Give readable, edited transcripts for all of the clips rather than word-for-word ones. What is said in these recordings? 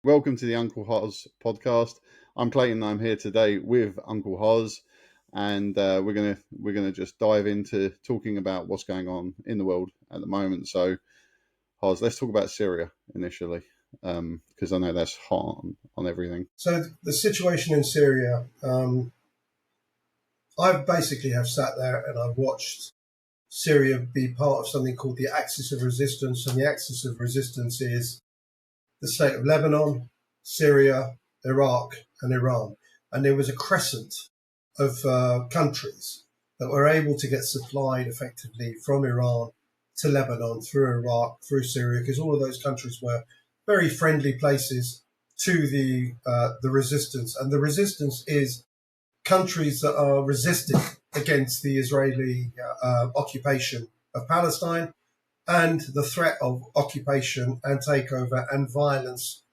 Welcome to the Uncle Hoz podcast. I'm Clayton. I'm here today with Uncle Hoz, and we're gonna just dive into talking about what's going on in the world at the moment. So, Hoz, let's talk about Syria initially, because I know that's hot on everything. So the situation in Syria, I basically have sat there and I've watched Syria be part of something called the axis of resistance, and the axis of resistance is the state of Lebanon, Syria, Iraq, and Iran. And there was a crescent of countries that were able to get supplied effectively from Iran to Lebanon, through Iraq, through Syria, because all of those countries were very friendly places to the resistance. And the resistance is countries that are resisting against the Israeli occupation of Palestine and the threat of occupation and takeover and violence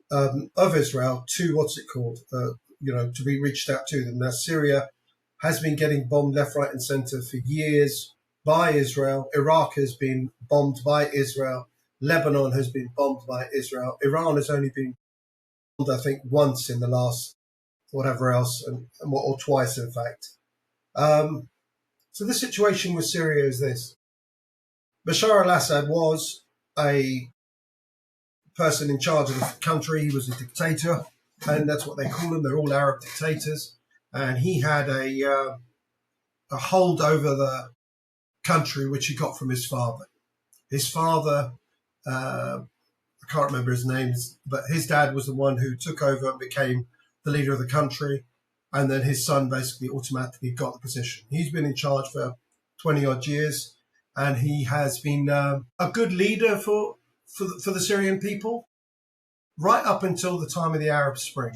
of Israel to to be reached out to them. Now, Syria has been getting bombed left, right, and centre for years by Israel. Iraq has been bombed by Israel. Lebanon has been bombed by Israel. Iran has only been bombed, I think, once in the last whatever else, or twice, in fact. So the situation with Syria is this. Bashar al-Assad was a person in charge of the country. He was a dictator, and that's what they call them. They're all Arab dictators. And he had a hold over the country, which he got from his father. His father, I can't remember his name, but his dad was the one who took over and became the leader of the country. And then his son basically automatically got the position. He's been in charge for 20 odd years. And he has been a good leader for the Syrian people right up until the time of the Arab Spring.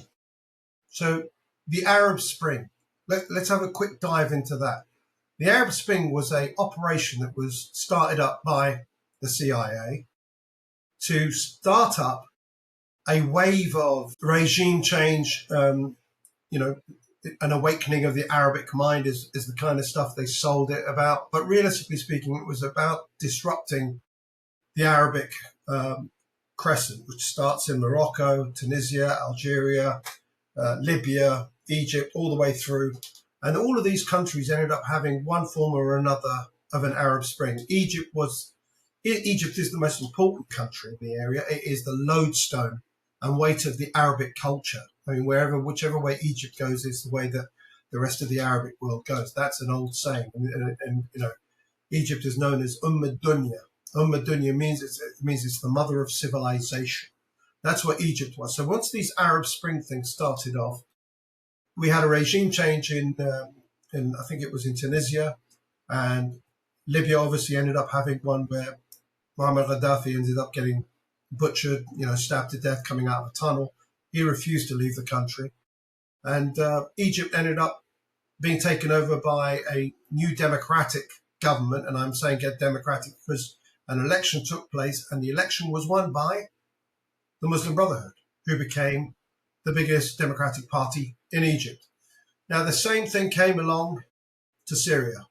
So the Arab Spring, let's have a quick dive into that. The Arab Spring was an operation that was started up by the CIA to start up a wave of regime change, an awakening of the Arabic mind is the kind of stuff they sold it about. But realistically speaking, it was about disrupting the Arabic crescent, which starts in Morocco, Tunisia, Algeria, Libya, Egypt, all the way through. And all of these countries ended up having one form or another of an Arab Spring. Egypt is the most important country in the area. It is the lodestone and weight of the Arabic culture. I mean, whichever way Egypt goes is the way that the rest of the Arabic world goes. That's an old saying. And Egypt is known as Dunya. Dunya means it's the mother of civilization. That's what Egypt was. So once these Arab Spring things started off, we had a regime change in I think it was in Tunisia, and Libya obviously ended up having one where Muammar Gaddafi ended up getting butchered, stabbed to death coming out of a tunnel. He refused to leave the country. And Egypt ended up being taken over by a new democratic government. And I'm saying get democratic because an election took place, and the election was won by the Muslim Brotherhood, who became the biggest democratic party in Egypt. Now, the same thing came along to Syria.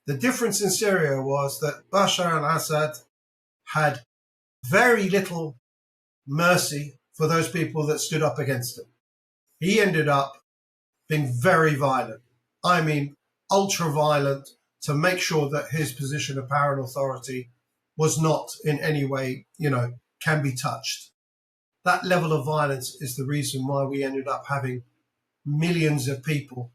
The difference in Syria was that Bashar al-Assad had very little mercy for those people that stood up against him. He ended up being very violent. I mean, ultra violent, to make sure that his position of power and authority was not in any way, can be touched. That level of violence is the reason why we ended up having millions of people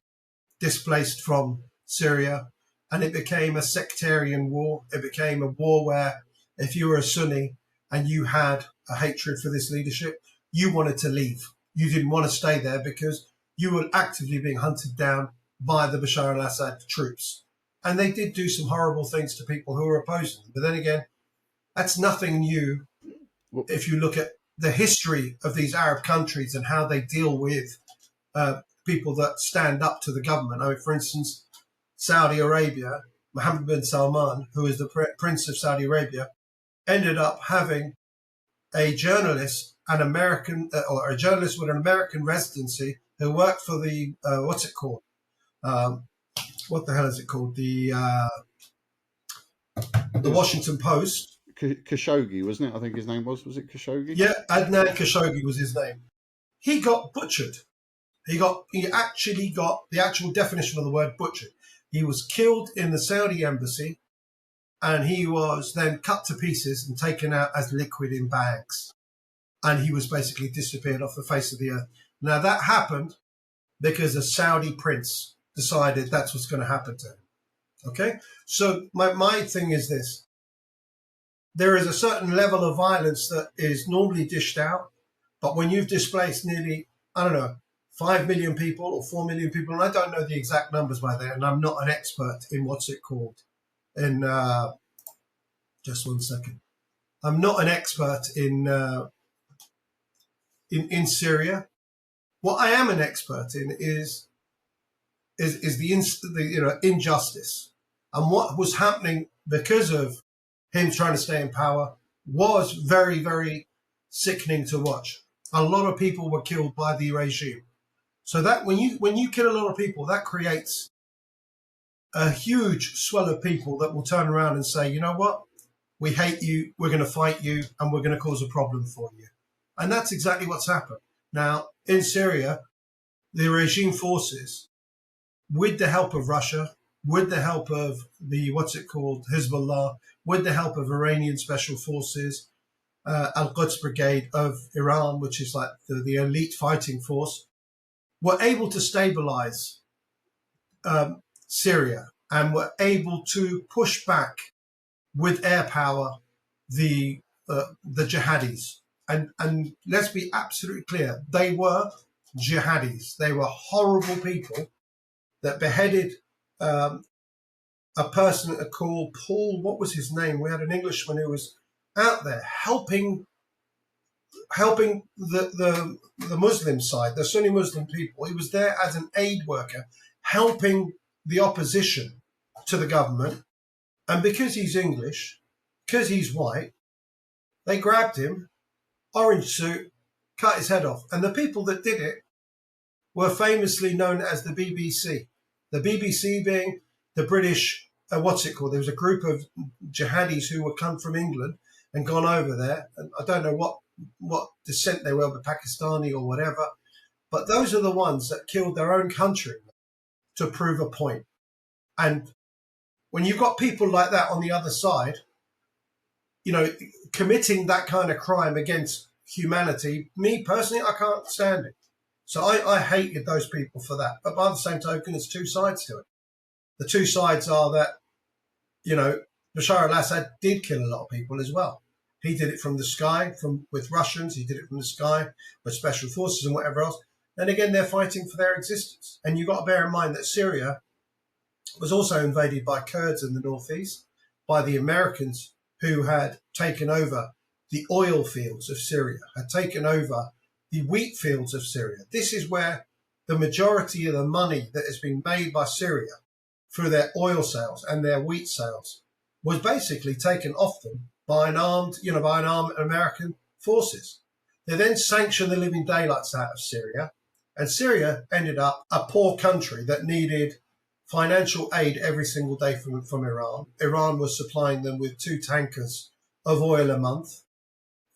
displaced from Syria. And it became a sectarian war. It became a war where if you were a Sunni and you had a hatred for this leadership, you wanted to leave. You didn't want to stay there because you were actively being hunted down by the Bashar al-Assad troops. And they did do some horrible things to people who were opposing them. But then again, that's nothing new if you look at the history of these Arab countries and how they deal with people that stand up to the government. I mean, for instance, Saudi Arabia, Mohammed bin Salman, who is the Prince of Saudi Arabia, ended up having a journalist, a journalist with an American residency who worked for the, what's it called? What the hell is it called? The Washington Post. Khashoggi, wasn't it? I think his name was. Was it Khashoggi? Yeah, Adnan Khashoggi was his name. He got butchered. He actually got the actual definition of the word butchered. He was killed in the Saudi embassy, and he was then cut to pieces and taken out as liquid in bags. And he was basically disappeared off the face of the earth. Now, that happened because a Saudi prince decided that's what's going to happen to him. Okay? So my thing is this. There is a certain level of violence that is normally dished out, but when you've displaced nearly, 5 million people or 4 million people, and I don't know the exact numbers by there, and I'm not an expert in what's it called. Just 1 second. I'm not an expert in Syria. What I am an expert in is the injustice, and what was happening because of him trying to stay in power was very, very sickening to watch. A lot of people were killed by the regime. So that when you kill a lot of people, that creates a huge swell of people that will turn around and say, you know what, we hate you, we're going to fight you, and we're going to cause a problem for you. And that's exactly what's happened. Now, in Syria, the regime forces, with the help of Russia, with the help of the, Hezbollah, with the help of Iranian special forces, Al-Quds Brigade of Iran, which is like the elite fighting force, were able to stabilize Syria and were able to push back with air power the jihadis. And let's be absolutely clear, they were jihadis. They were horrible people that beheaded a person called Paul, what was his name? We had an Englishman who was out there helping the Muslim side, the Sunni Muslim people. He was there as an aid worker, helping the opposition to the government. And because he's English, because he's white, they grabbed him, orange suit, cut his head off. And the people that did it were famously known as the BBC. The BBC being the British, there was a group of jihadis who were come from England and gone over there. And I don't know what descent they were, but Pakistani or whatever. But those are the ones that killed their own country to prove a point. And when you've got people like that on the other side, committing that kind of crime against humanity, me personally, I can't stand it. So I hated those people for that. But by the same token, there's two sides to it. The two sides are that, Bashar al-Assad did kill a lot of people as well. He did it from the sky, with Russians. He did it from the sky with special forces and whatever else. And again, they're fighting for their existence. And you've got to bear in mind that Syria was also invaded by Kurds in the northeast, by the Americans who had taken over the oil fields of Syria, had taken over the wheat fields of Syria. This is where the majority of the money that has been made by Syria through their oil sales and their wheat sales was basically taken off them by an armed American forces. They then sanctioned the living daylights out of Syria, and Syria ended up a poor country that needed financial aid every single day from Iran. Iran was supplying them with 2 tankers of oil a month.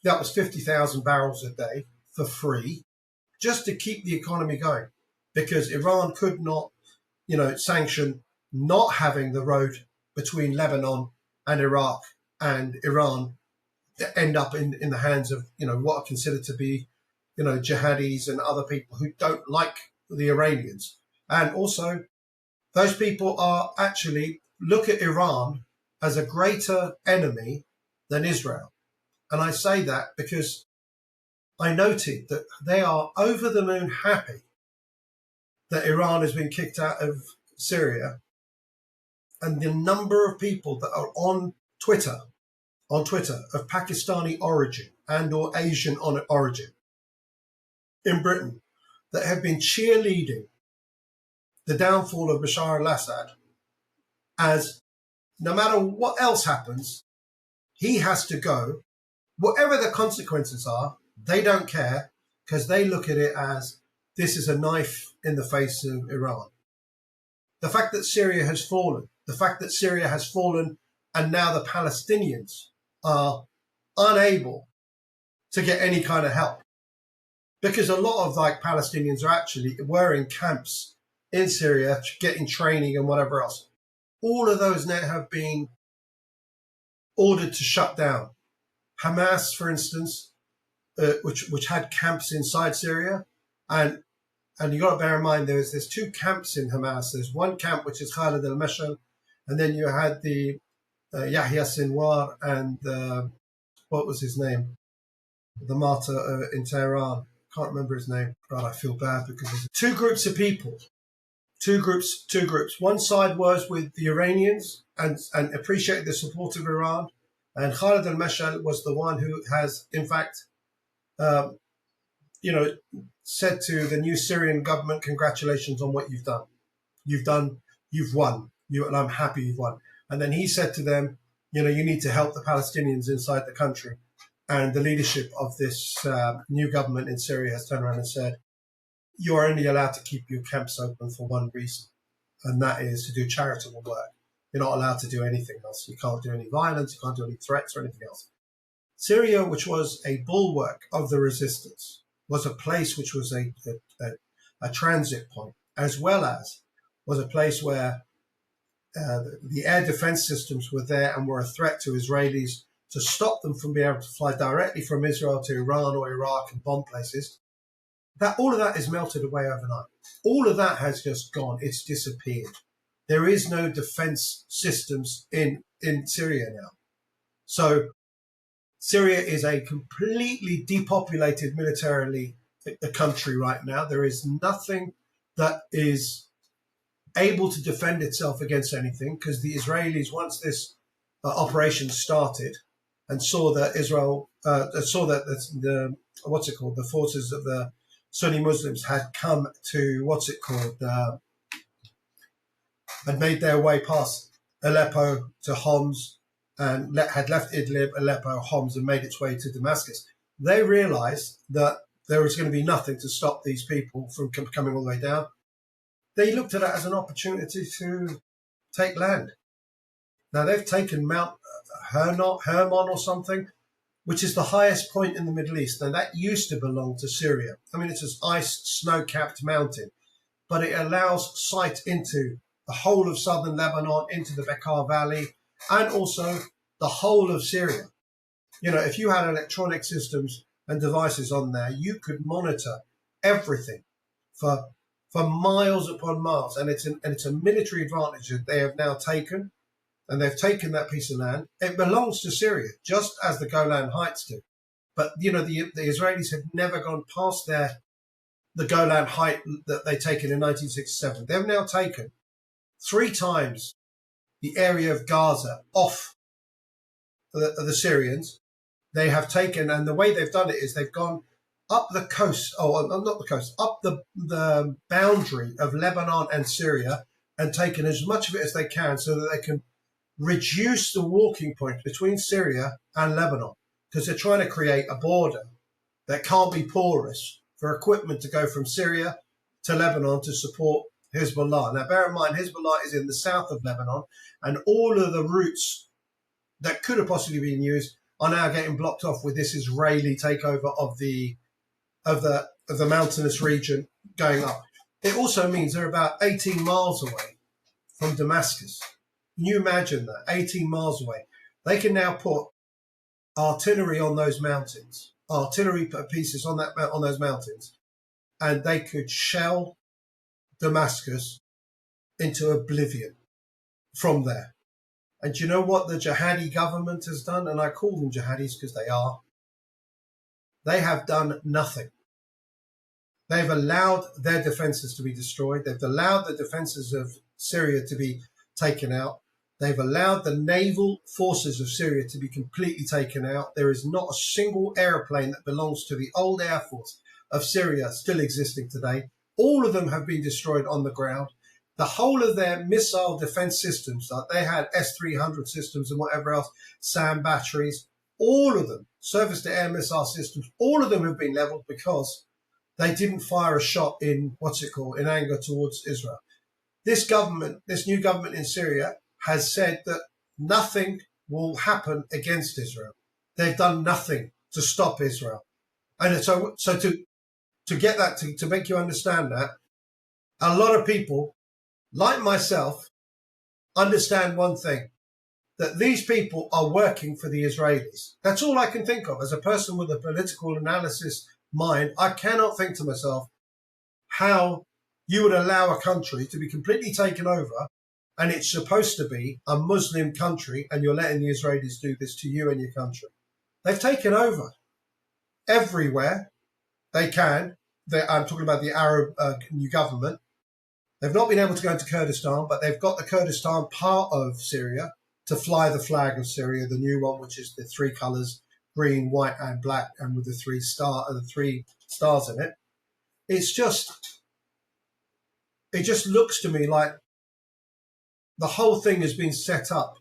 That was 50,000 barrels a day for free, just to keep the economy going, because Iran could not, sanction not having the road between Lebanon and Iraq and Iran end up in the hands of, what are considered to be, jihadis and other people who don't like the Iranians. And also, those people are actually look at Iran as a greater enemy than Israel. And I say that because I noted that they are over the moon happy that Iran has been kicked out of Syria. And the number of people that are on Twitter of Pakistani origin and or Asian origin in Britain that have been cheerleading the downfall of Bashar al-Assad as no matter what else happens, he has to go. Whatever the consequences are, they don't care, because they look at it as this is a knife in the face of Iran. The fact that Syria has fallen and now the Palestinians are unable to get any kind of help, because a lot of like Palestinians were in camps in Syria getting training and whatever else. All of those now have been ordered to shut down. Hamas, for instance, which had camps inside Syria, and you got to bear in mind there's two camps in Hamas. There's one camp which is Khalid al-Mashal, and then you had the Yahya Sinwar and what was his name? The martyr in Tehran. Can't remember his name. God, I feel bad because there's two groups of people. Two groups. One side was with the Iranians and appreciated the support of Iran. And Khalid al-Mashal was the one who has, in fact, said to the new Syrian government, congratulations on what you've done. You've won. And I'm happy you've won. And then he said to them, you need to help the Palestinians inside the country. And the leadership of this new government in Syria has turned around and said, you're only allowed to keep your camps open for one reason, and that is to do charitable work. You're not allowed to do anything else. You can't do any violence, you can't do any threats or anything else. Syria, which was a bulwark of the resistance, was a place which was a transit point, as well as was a place where the air defense systems were there and were a threat to Israelis to stop them from being able to fly directly from Israel to Iran or Iraq and bomb places. All of that is melted away overnight. All of that has just gone. It's disappeared. There is no defense systems in Syria now. So Syria is a completely depopulated militarily country right now. There is nothing that is able to defend itself against anything, because the Israelis, once this operation started and saw that Israel, the forces of the Sunni Muslims had come to, had made their way past Aleppo to Homs and had left Idlib, Aleppo, Homs, and made its way to Damascus. They realized that there was going to be nothing to stop these people from coming all the way down. They looked at it as an opportunity to take land. Now, they've taken Mount Hermon or something, which is the highest point in the Middle East. Now, that used to belong to Syria. I mean, it's an ice, snow-capped mountain, but it allows sight into the whole of southern Lebanon, into the Bekaa Valley, and also the whole of Syria. If you had electronic systems and devices on there, you could monitor everything for miles upon miles. And it's a military advantage that they have now taken. And they've taken that piece of land. It belongs to Syria, just as the Golan Heights do. But, the Israelis have never gone past the Golan Height that they taken in 1967. They've now taken 3 times the area of Gaza off the Syrians. They have taken, and the way they've done it is they've gone up the coast, not the coast, up the boundary of Lebanon and Syria, and taken as much of it as they can so that they can reduce the walking point between Syria and Lebanon, because they're trying to create a border that can't be porous for equipment to go from Syria to Lebanon to support Hezbollah. Now, bear in mind, Hezbollah is in the south of Lebanon, and all of the routes that could have possibly been used are now getting blocked off with this Israeli takeover of the mountainous region going up. It also means they're about 18 miles away from Damascus. Can you imagine that? 18 miles away. They can now put artillery on those mountains, artillery pieces on those mountains, and they could shell Damascus into oblivion from there. And do you know what the jihadi government has done? And I call them jihadis because they are. They have done nothing. They've allowed their defenses to be destroyed. They've allowed the defenses of Syria to be taken out. They've allowed the naval forces of Syria to be completely taken out. There is not a single airplane that belongs to the old Air Force of Syria still existing today. All of them have been destroyed on the ground. The whole of their missile defense systems, like they had S-300 systems and whatever else, SAM batteries, all of them, surface-to-air missile systems, all of them have been leveled because they didn't fire a shot in anger towards Israel. This new government in Syria has said that nothing will happen against Israel. They've done nothing to stop Israel. And so to get that, to make you understand that, a lot of people, like myself, understand one thing, that these people are working for the Israelis. That's all I can think of. As a person with a political analysis mind, I cannot think to myself how you would allow a country to be completely taken over, and it's supposed to be a Muslim country, and you're letting the Israelis do this to you and your country. They've taken over everywhere they can. I'm talking about the Arab new government. They've not been able to go into Kurdistan, but they've got the Kurdistan part of Syria to fly the flag of Syria, the new one, which is the three colours, green, white, and black, and with the three stars in it. It just looks to me like the whole thing has been set up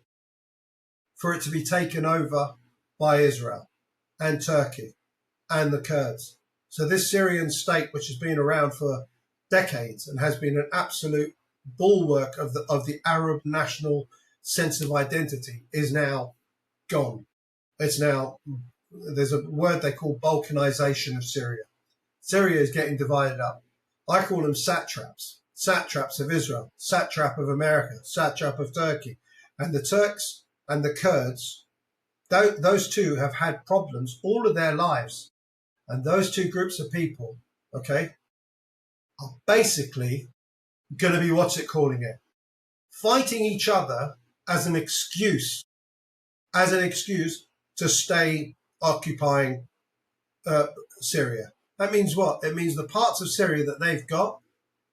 for it to be taken over by Israel and Turkey and the Kurds. So this Syrian state, which has been around for decades and has been an absolute bulwark of the Arab national sense of identity, is now gone. It's now, there's a word they call balkanization of Syria. Syria is getting divided up. I call them satraps. Satraps of Israel, satrap of America, satrap of Turkey. And the Turks and the Kurds, those two have had problems all of their lives. And those two groups of people, okay, are basically going to be, fighting each other as an excuse to stay occupying Syria. That means what? It means the parts of Syria that they've got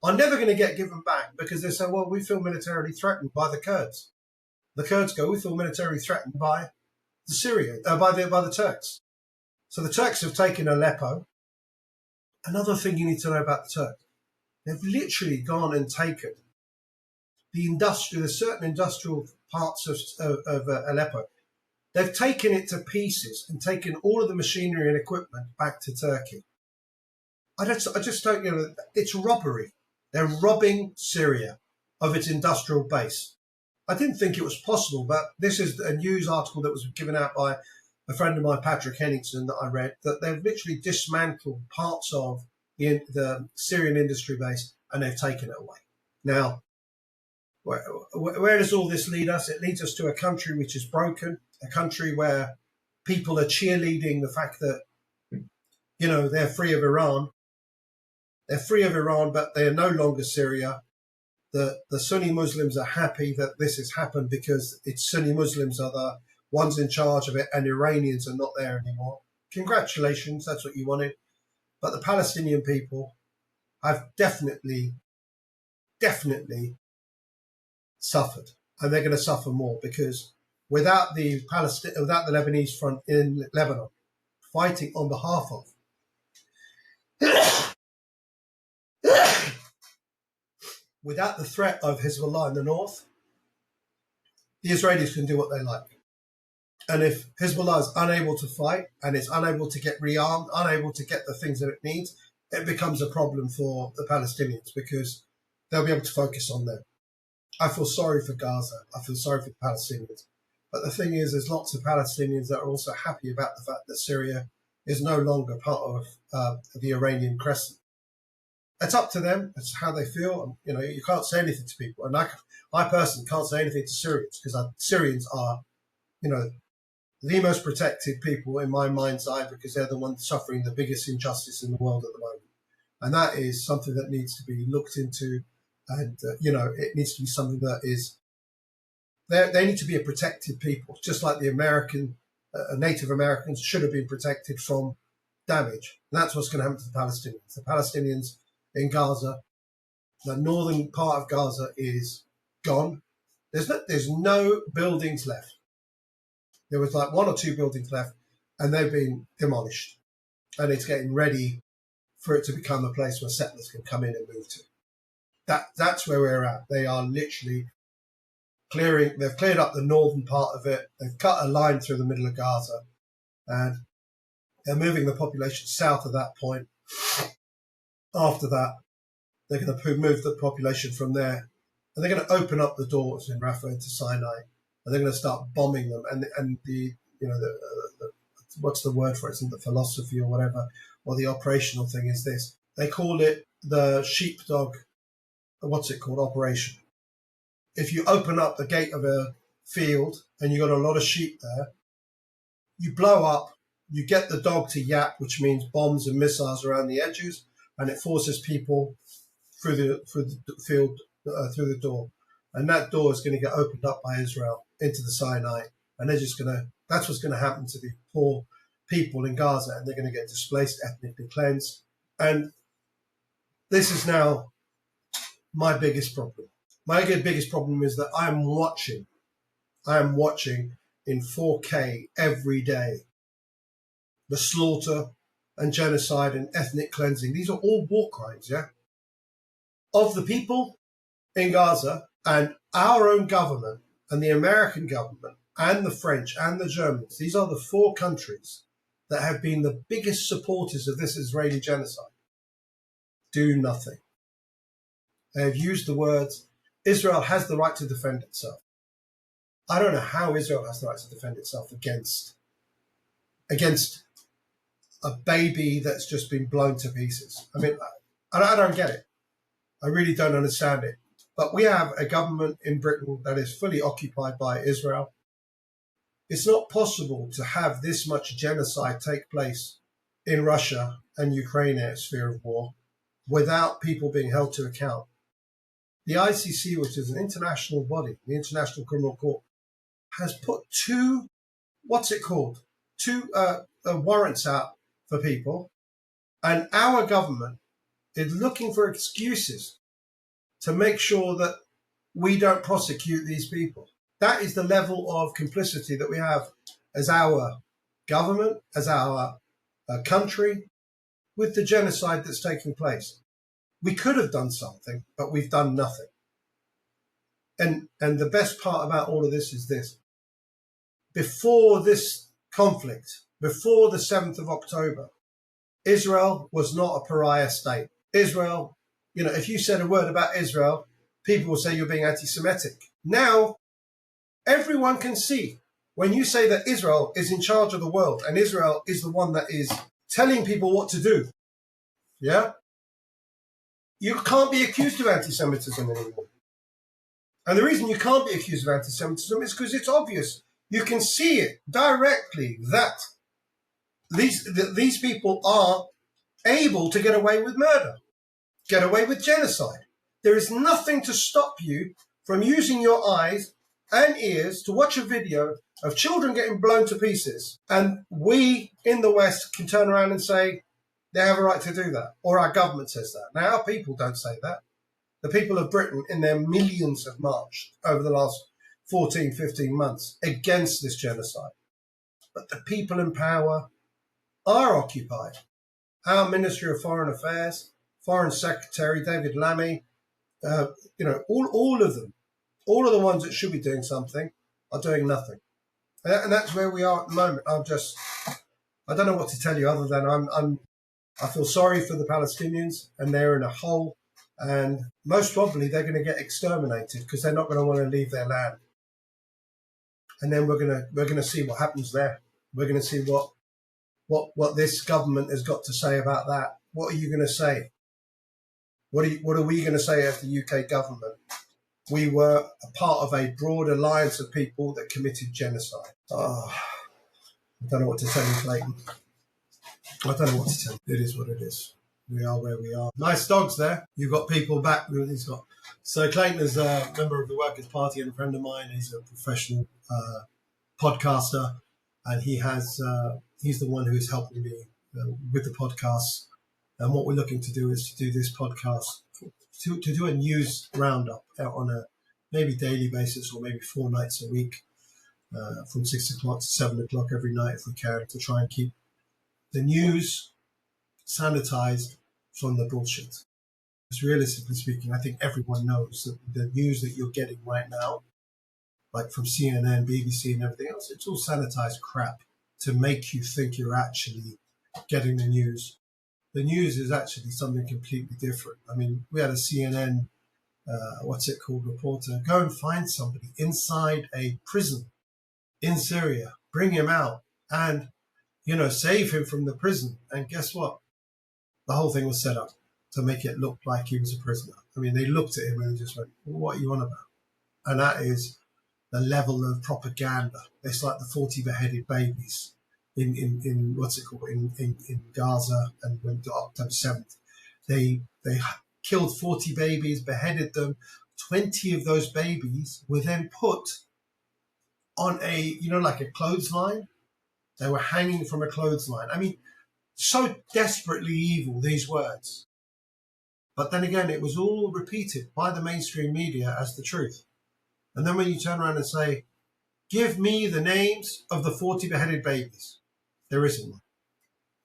are never going to get given back, because they say, well, we feel militarily threatened by the Kurds. The Kurds go, we feel militarily threatened by the Turks. So the Turks have taken Aleppo. Another thing you need to know about the Turks, they've literally gone and taken the certain industrial parts of Aleppo. They've taken it to pieces and taken all of the machinery and equipment back to Turkey. I just don't, it's robbery. They're robbing Syria of its industrial base. I didn't think it was possible, but this is a news article that was given out by a friend of mine, Patrick Henningsen, that I read, that they've literally dismantled parts of the Syrian industry base and they've taken it away. Now, where does all this lead us? It leads us to a country which is broken, a country where people are cheerleading the fact that, they're free of Iran. They're free of Iran, but they are no longer Syria. The Sunni Muslims are happy that this has happened because it's Sunni Muslims are the ones in charge of it and Iranians are not there anymore. Congratulations, that's what you wanted. But the Palestinian people have definitely suffered, and they're going to suffer more, because without the Lebanese front in Lebanon fighting on behalf of without the threat of Hezbollah in the north, the Israelis can do what they like. And if Hezbollah is unable to fight and it's unable to get rearmed, unable to get the things that it needs, it becomes a problem for the Palestinians, because they'll be able to focus on them. I feel sorry for Gaza. I feel sorry for the Palestinians. But the thing is, there's lots of Palestinians that are also happy about the fact that Syria is no longer part of the Iranian crescent. It's up to them. It's how they feel. You can't say anything to people. And I personally can't say anything to Syrians, because Syrians are, the most protected people in my mind's eye, because they're the ones suffering the biggest injustice in the world at the moment. And that is something that needs to be looked into. And, it needs to be something that is, they need to be a protected people, just like the Native Americans should have been protected from damage. And that's what's going to happen to the Palestinians. The Palestinians in Gaza, the northern part of Gaza is gone. There's no buildings left. There was like one or two buildings left, and they've been demolished. And it's getting ready for it to become a place where settlers can come in and move to. That's where we're at. They are literally they've cleared up the northern part of it. They've cut a line through the middle of Gaza, and they're moving the population south of that point. After that, they're going to move the population from there, and they're going to open up the doors in Rafah to Sinai, and they're going to start bombing them. And the what's the word for it? Isn't the philosophy or whatever, or the operational thing is this? They call it the sheepdog. What's it called? Operation. If you open up the gate of a field and you've got a lot of sheep there, you blow up, you get the dog to yap, which means bombs and missiles around the edges, and it forces people through the field, through the door. And that door is going to get opened up by Israel into the Sinai. And that's what's going to happen to the poor people in Gaza. And they're going to get displaced, ethnically cleansed. And this is now my biggest problem. My biggest problem is that I am watching in 4K every day the slaughter and genocide and ethnic cleansing. These are all war crimes, yeah? Of the people in Gaza, and our own government and the American government and the French and the Germans. These are the 4 countries that have been the biggest supporters of this Israeli genocide. Do nothing. They have used the words, Israel has the right to defend itself. I don't know how Israel has the right to defend itself against a baby that's just been blown to pieces. I mean, I don't get it. I really don't understand it. But we have a government in Britain that is fully occupied by Israel. It's not possible to have this much genocide take place in Russia and Ukraine in a sphere of war without people being held to account. The ICC, which is an international body, the International Criminal Court, has put two warrants out for people, and our government is looking for excuses to make sure that we don't prosecute these people. That is the level of complicity that we have as our government, as our country, with the genocide that's taking place. We could have done something, but we've done nothing. And the best part about all of this is this. Before this conflict, before the 7th of October, Israel was not a pariah state. Israel, if you said a word about Israel, people will say you're being anti-Semitic. Now, everyone can see when you say that Israel is in charge of the world and Israel is the one that is telling people what to do, yeah? You can't be accused of anti-Semitism anymore. And the reason you can't be accused of anti-Semitism is because it's obvious. You can see it directly that these people are able to get away with murder, get away with genocide. There is nothing to stop you from using your eyes and ears to watch a video of children getting blown to pieces. And we in the West can turn around and say they have a right to do that, or our government says that. Now, our people don't say that. The people of Britain, in their millions, have marched over the last 14, 15 months against this genocide. But the people in power are occupied. Our Ministry of Foreign Affairs, Foreign Secretary David Lammy, all of them, all of the ones that should be doing something are doing nothing. And that's where we are at the moment. I don't know what to tell you other than I feel sorry for the Palestinians, and they're in a hole, and most probably they're going to get exterminated because they're not going to want to leave their land. And then we're going to see what happens there. We're going to see what this government has got to say about that. What are you going to say? What are we going to say as the UK government? We were a part of a broad alliance of people that committed genocide. Oh, I don't know what to tell you, Clayton. I don't know what to tell you. It is what it is. We are where we are. Nice dogs there. You've got people back. So Clayton is a member of the Workers' Party and a friend of mine. He's a professional podcaster, and he's the one who is helping me with the podcast. And what we're looking to do is to do this podcast, to do a news roundup on a maybe daily basis or maybe 4 nights a week, from 6 o'clock to 7 o'clock every night if we can, to try and keep the news sanitized from the bullshit. Because realistically speaking, I think everyone knows that the news that you're getting right now, like from CNN, BBC and everything else, it's all sanitized crap to make you think you're actually getting the news. The news is actually something completely different. I mean, we had a CNN reporter, go and find somebody inside a prison in Syria, bring him out, and save him from the prison. And guess what? The whole thing was set up to make it look like he was a prisoner. I mean, they looked at him and just went, "What are you on about?" And that is the level of propaganda. It's like the 40 beheaded babies in what's it called in Gaza, and when October 7th, they killed 40 babies, beheaded them. 20 of those babies were then put on like a clothesline. They were hanging from a clothesline. I mean, so desperately evil, these words. But then again, it was all repeated by the mainstream media as the truth. And then when you turn around and say, give me the names of the 40 beheaded babies, there isn't one.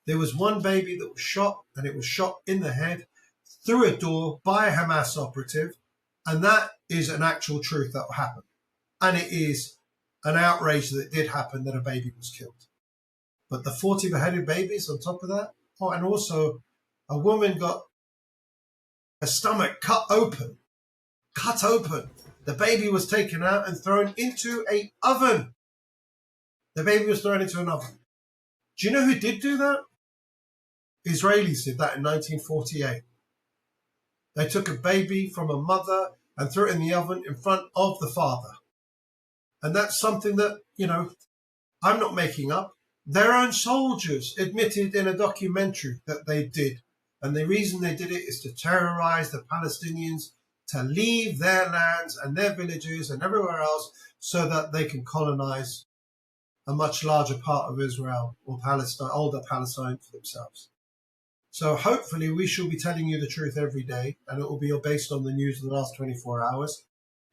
There was one baby that was shot, and it was shot in the head through a door by a Hamas operative. And that is an actual truth that happened. And it is an outrage that it did happen, that a baby was killed. But the 40 beheaded babies on top of that, and also a woman got her stomach cut open. The baby was taken out and thrown into an oven. The baby was thrown into an oven. Do you know who did do that? Israelis did that in 1948. They took a baby from a mother and threw it in the oven in front of the father. And that's something that, I'm not making up. Their own soldiers admitted in a documentary that they did. And the reason they did it is to terrorize the Palestinians to leave their lands and their villages and everywhere else so that they can colonize a much larger part of Israel or Palestine, older Palestine, for themselves. So hopefully we shall be telling you the truth every day, and it will be based on the news of the last 24 hours,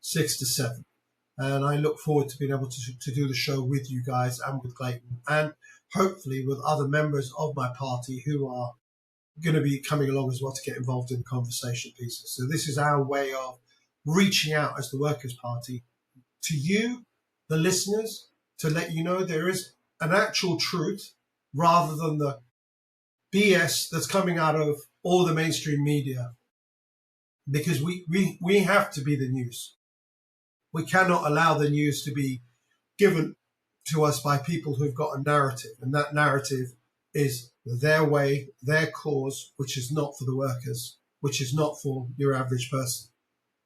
6 to 7. And I look forward to being able to do the show with you guys and with Clayton, and hopefully with other members of my party who are going to be coming along as well to get involved in the conversation pieces. So this is our way of reaching out as the Workers' Party to you, the listeners, to let you know there is an actual truth rather than the BS that's coming out of all the mainstream media. Because we have to be the news. We cannot allow the news to be given to us by people who've got a narrative, and that narrative is their way, their cause, which is not for the workers, which is not for your average person.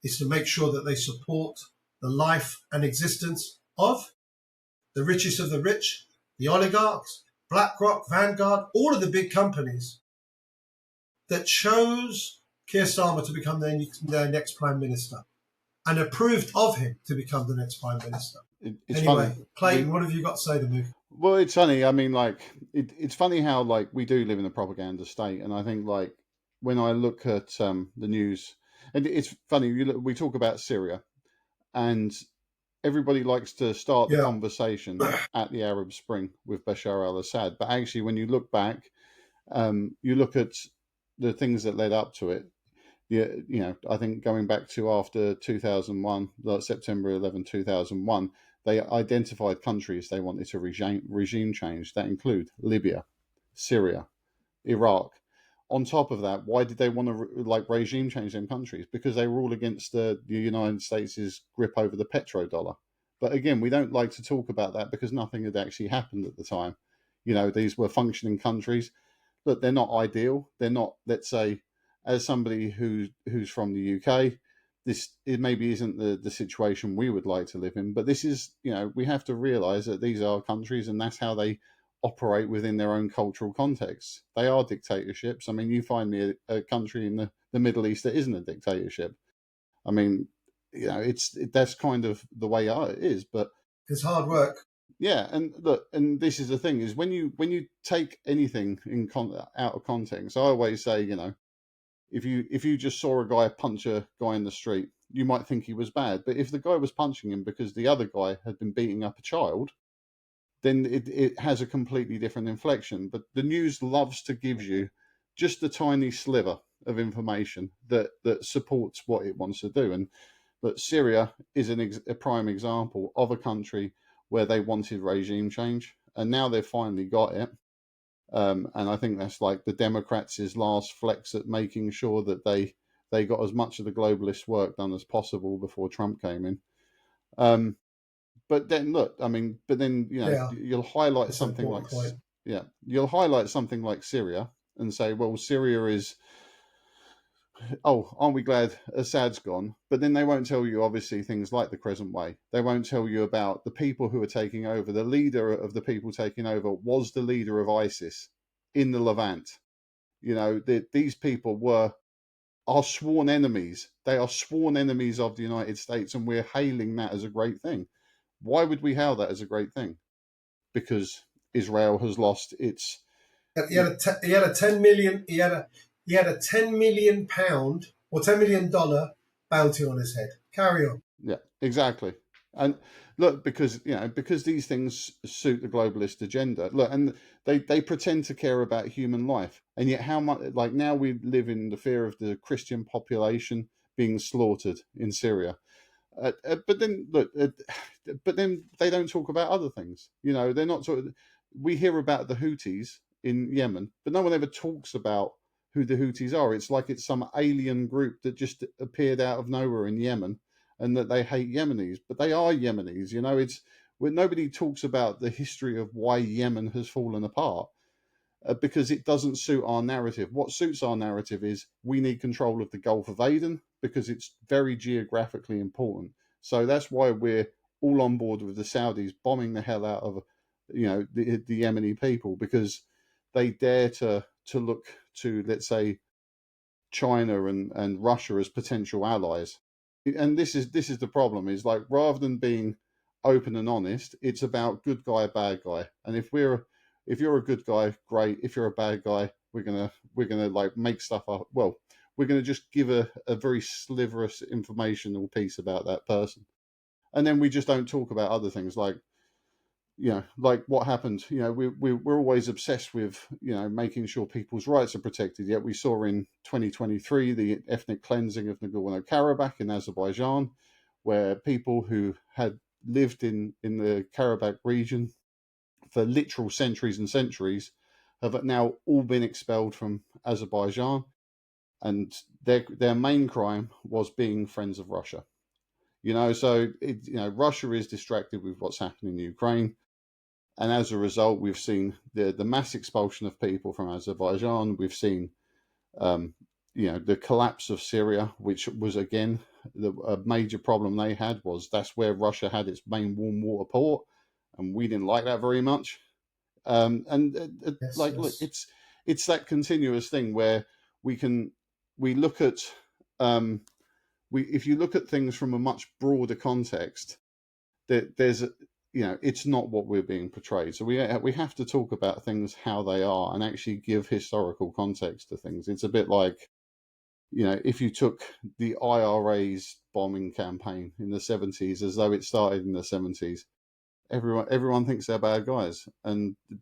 It's to make sure that they support the life and existence of the richest of the rich, the oligarchs, BlackRock, Vanguard, all of the big companies that chose Keir Starmer to become their next Prime Minister and approved of him to become the next Prime Minister. It's anyway, funny. Clayton, what have you got to say to me? Well, it's funny. I mean, it's funny how we do live in a propaganda state, and I think when I look at the news, and it's funny. We talk about Syria, and everybody likes to start the conversation at the Arab Spring with Bashar al-Assad, but actually, when you look back, you look at the things that led up to it. I think going back to after 2001, like September 11, 2001. They identified countries they wanted to regime change. That include Libya, Syria, Iraq. On top of that, why did they want to regime change them countries? Because they were all against the United States' grip over the petrodollar. But again, we don't like to talk about that because nothing had actually happened at the time. These were functioning countries. Look, they're not ideal. They're not, let's say, as somebody who's from the UK, it maybe isn't the situation we would like to live in, but this is, we have to realize that these are countries and that's how they operate within their own cultural context. They are dictatorships. I mean, you find me a country in the Middle East that isn't a dictatorship. I mean, that's kind of the way it is, but it's hard work. Yeah, and look, and this is the thing: is when you take anything out of context. I always say, if you just saw a guy punch a guy in the street, you might think he was bad. But if the guy was punching him because the other guy had been beating up a child, then it has a completely different inflection. But the news loves to give you just a tiny sliver of information that supports what it wants to do. And that Syria is a prime example of a country where they wanted regime change, and now they've finally got it. And I think that's like the Democrats' last flex at making sure that they they got as much of the globalist work done as possible before Trump came in. But then look, I mean, but then Yeah, you'll highlight that's an something important point. you'll highlight something like Syria and say, well, Syria is, oh, aren't we glad Assad's gone? But then they won't tell you, obviously, things like the Crescent Way. They won't tell you about the people who are taking over. The leader of the people taking over was the leader of ISIS in the Levant. These people were our sworn enemies. They are sworn enemies of the United States, and we're hailing that as a great thing. Why would we hail that as a great thing? Because Israel has lost its. He had a 10 million. He had a £10 million or $10 million bounty on his head. Carry on. Yeah, exactly. And look, because these things suit the globalist agenda. Look, and they pretend to care about human life, and yet how much, like, now we live in the fear of the Christian population being slaughtered in Syria. But then look, but then they don't talk about other things. They're not we hear about the Houthis in Yemen, but no one ever talks about who the Houthis are. It's like it's some alien group that just appeared out of nowhere in Yemen, and that they hate Yemenis. But they are Yemenis. It's when nobody talks about the history of why Yemen has fallen apart. Because it doesn't suit our narrative. What suits our narrative is we need control of the Gulf of Aden because it's very geographically important. So that's why we're all on board with the Saudis bombing the hell out of the Yemeni people, because they dare to look to, let's say, China and Russia as potential allies. And this is the problem, is like, rather than being open and honest, it's about good guy, bad guy. And if you're a good guy, great. If you're a bad guy, we're gonna like make stuff up. Well, we're gonna just give a very sliverous informational piece about that person, and then we just don't talk about other things like like what happened. We're always obsessed with making sure people's rights are protected. Yet we saw in 2023 the ethnic cleansing of Nagorno-Karabakh in Azerbaijan, where people who had lived in the Karabakh region for literal centuries and centuries have now all been expelled from Azerbaijan, and their main crime was being friends of Russia. Russia is distracted with what's happening in Ukraine, and as a result, we've seen the mass expulsion of people from Azerbaijan. We've seen the collapse of Syria, which was, again, a major problem they had. Was that's where Russia had its main warm water port, and we didn't like that very much. Yes, Like, look, yes. it's that continuous thing where we look at if you look at things from a much broader context, there's it's not what we're being portrayed. So we have to talk about things how they are and actually give historical context to things. It's a bit like, if you took the IRA's bombing campaign in the 70s as though it started in the 70s. Everyone thinks they're bad guys,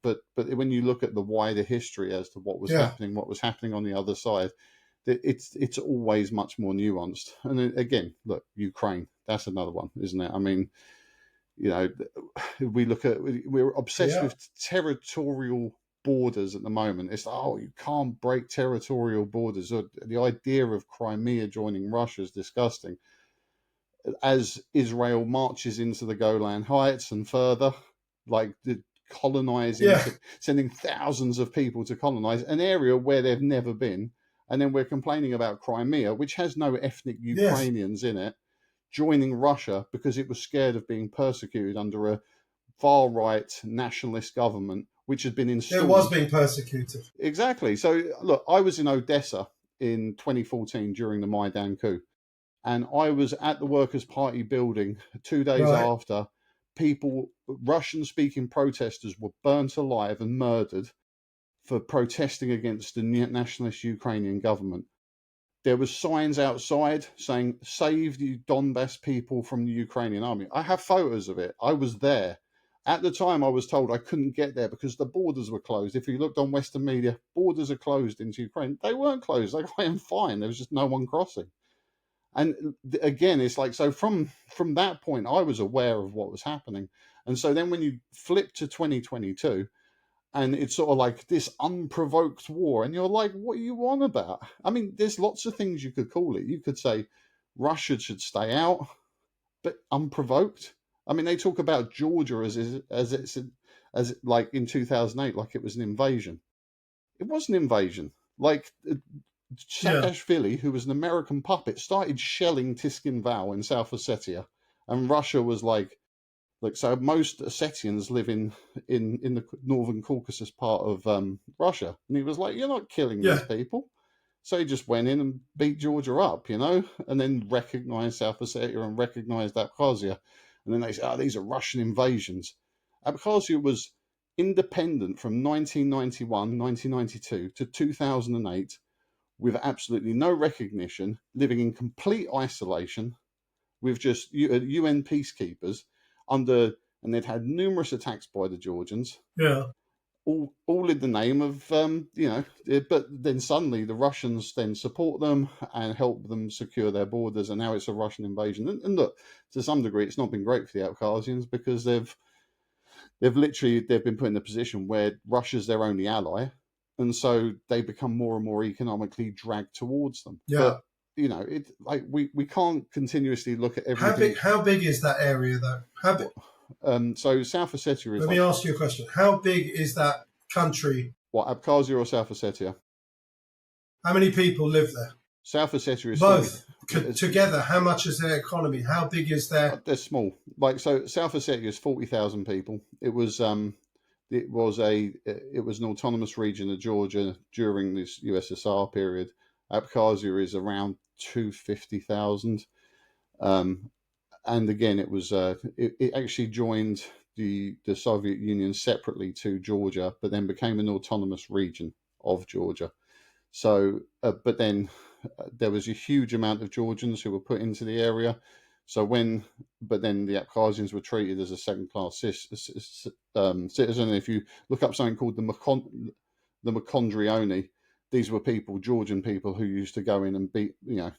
but when you look at the wider history as to what was Yeah. happening on the other side, it's always much more nuanced. And then, again, look, Ukraine, that's another one, isn't it? I mean, we're obsessed Yeah. with territorial borders at the moment. It's like, oh, you can't break territorial borders. Or the idea of Crimea joining Russia is disgusting. As Israel marches into the Golan Heights and further, like colonizing, Yeah. sending thousands of people to colonize an area where they've never been, and then we're complaining about Crimea, which has no ethnic Yes. Ukrainians in it, joining Russia because it was scared of being persecuted under a far right nationalist government which had been It was installed. being persecuted. Exactly. So look, I was in Odessa in 2014 during the Maidan coup, and I was at the Workers' Party building 2 days Right. after Russian speaking protesters were burnt alive and murdered for protesting against the nationalist Ukrainian government. There was signs outside saying, "Save the Donbass people from the Ukrainian army." I have photos of it. I was there. At the time, I was told I couldn't get there because the borders were closed. If you looked on Western media, borders are closed into Ukraine. They weren't closed. They went fine. There was just no one crossing. And again, it's like, so from that point, I was aware of what was happening. And so then when you flip to 2022, And it's sort of like this unprovoked war. And you're like, what are you on about? I mean, there's lots of things you could call it. You could say Russia should stay out, but unprovoked. I mean, they talk about Georgia as like in 2008, like it was an invasion. It was an invasion. Like Yeah. Saakashvili, who was an American puppet, started shelling Tiskinval in South Ossetia, and Russia was like so. Most Ossetians live in the northern Caucasus part of Russia, and he was like, "You're not killing these Yeah. people." So he just went in and beat Georgia up, and then recognised South Ossetia and recognised Abkhazia. And then they said, oh, these are Russian invasions. Abkhazia was independent from 1991, 1992 to 2008 with absolutely no recognition, living in complete isolation with just UN peacekeepers under, and they'd had numerous attacks by the Georgians, Yeah. all in the name of but then suddenly the Russians then support them and help them secure their borders, and now it's a Russian invasion. And look, to some degree it's not been great for the Abkhazians, because they've been put in a position where Russia's their only ally, and so they become more and more economically dragged towards them. Yeah. But it like we can't continuously look at How everything. big is that area though? How big? So South Ossetia is Let me ask you a question. How big is that country? what, Abkhazia or South Ossetia? How many people live there? South Ossetia is Both it's- together. How much is their economy? How big is their? They're small. Like, so South Ossetia is 40,000 people. It was an autonomous region of Georgia during this USSR period. Abkhazia is around 250,000. And again, it actually joined the Soviet Union separately to Georgia, but then became an autonomous region of Georgia. So, but then there was a huge amount of Georgians who were put into the area. So but then the Abkhazians were treated as a second-class citizen. If you look up something called the Makondrioni, these were Georgian people, who used to go in and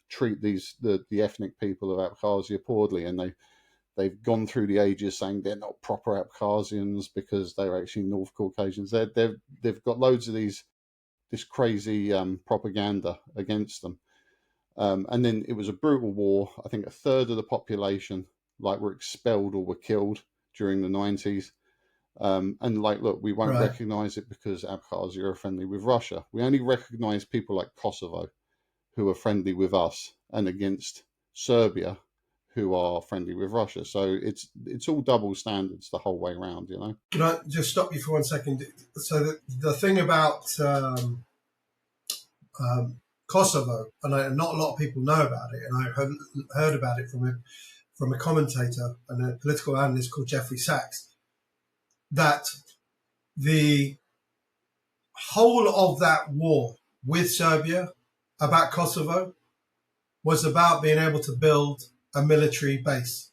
treat the ethnic people of Abkhazia poorly, and they've gone through the ages saying they're not proper Abkhazians because they're actually North Caucasians. They've got loads of this crazy propaganda against them. And then it was a brutal war. I think a third of the population were expelled or were killed during the 90s. And look, we won't recognise it because Abkhazia are friendly with Russia. We only recognise people like Kosovo, who are friendly with us, and against Serbia, who are friendly with Russia. So it's all double standards the whole way around, Can I just stop you for 1 second? So the thing about Kosovo, and not a lot of people know about it, and I heard about it from a commentator and a political analyst called Jeffrey Sachs, that the whole of that war with Serbia about Kosovo was about being able to build a military base.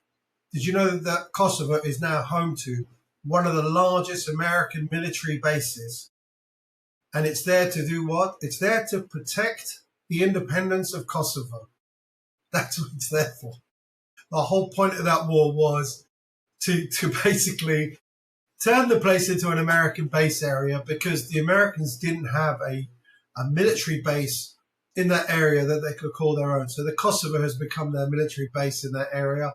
Did you know that Kosovo is now home to one of the largest American military bases? And it's there to do what? It's there to protect the independence of Kosovo. That's what it's there for. The whole point of that war was to basically turn the place into an American base area, because the Americans didn't have a military base in that area that they could call their own. So the Kosovo has become their military base in that area,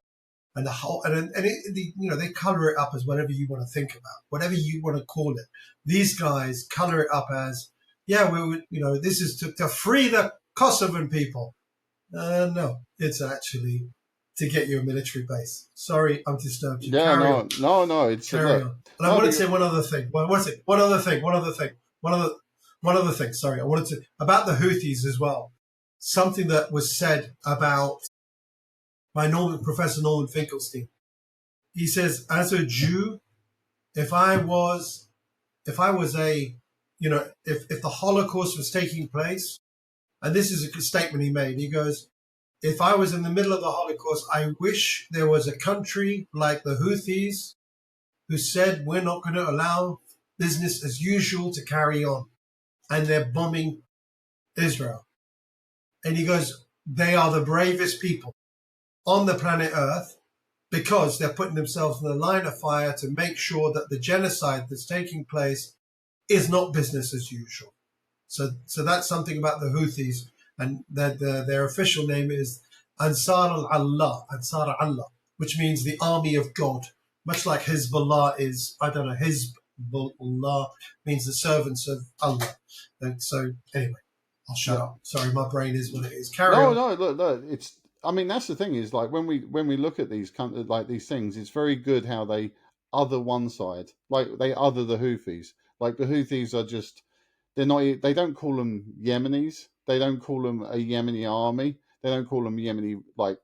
and they color it up as whatever you want to think about, whatever you want to call it. These guys color it up as, this is to free the Kosovan people. No, it's actually to get you a military base. Sorry, I'm disturbed you. Yeah, no. It's carry on. And I wanted to say one other thing. One other thing. Sorry, I wanted to about the Houthis as well. Something that was said by Professor Norman Finkelstein. He says, as a Jew, if the Holocaust was taking place, and this is a statement he made. He goes, if I was in the middle of the Holocaust, I wish there was a country like the Houthis who said, we're not going to allow business as usual to carry on. And they're bombing Israel. And he goes, they are the bravest people on the planet Earth, because they're putting themselves in the line of fire to make sure that the genocide that's taking place is not business as usual. So that's something about the Houthis, and their official name is Ansar Allah, which means the army of God. Much like Hezbollah is, I don't know, Hezbollah means the servants of Allah. And so anyway, I'll shut up. Sorry, my brain is what it is. Carry No, on. no, look. It's. I mean, that's the thing is like when we look at these like these things, it's very good how they other one side, like they other the Houthis. Like the Houthis are just they're not. They don't call them Yemenis. They don't call them a Yemeni army. They don't call them Yemeni like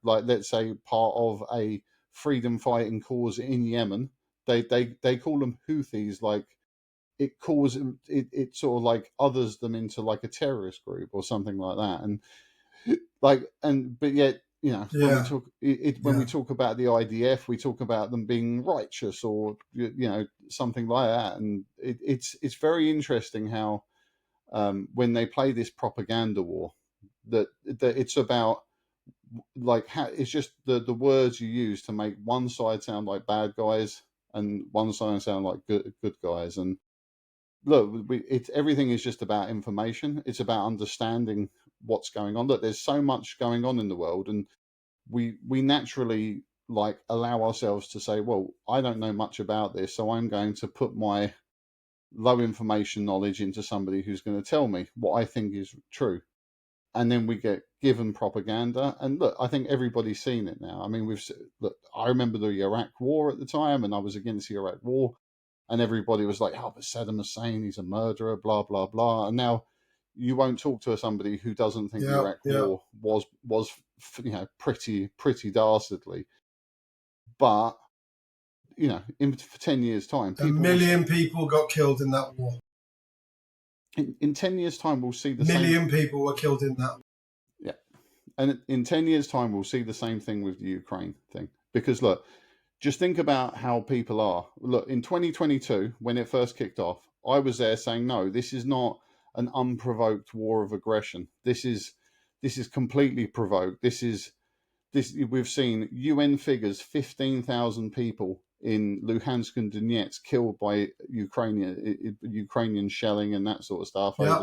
let's say part of a freedom fighting cause in Yemen. They call them Houthis like it sort of like others them into like a terrorist group or something like that and but yet when we Yeah, talk when we yeah, talk about the IDF we talk about them being righteous or something like that and it's very interesting how when they play this propaganda war that it's about like how it's just the words you use to make one side sound like bad guys and one side sound like good guys and look, it's everything is just about information. It's about understanding what's going on. Look, there's so much going on in the world, and we naturally like allow ourselves to say, well, I don't know much about this, so I'm going to put my low information knowledge into somebody who's going to tell me what I think is true. And then we get given propaganda. And look, I think everybody's seen it now. I mean, look, I remember the Iraq War at the time, and I was against the Iraq War and everybody was like, "Oh, but Saddam Hussein, he's a murderer," blah blah blah. And now you won't talk to somebody who doesn't think the yeah, Iraq yeah. War was pretty dastardly. But in for 10 years' time, A people will million people got killed in that war. in 10 years' time we'll see the same. Million people were killed in that. Yeah, and in 10 years' time we'll see the same thing with the Ukraine thing because look. Just think about how people are. Look, in 2022, when it first kicked off, I was there saying, no, this is not an unprovoked war of aggression. This is completely provoked. This we've seen UN figures 15,000 people in Luhansk and Donetsk killed by Ukrainian shelling and that sort of stuff Yeah,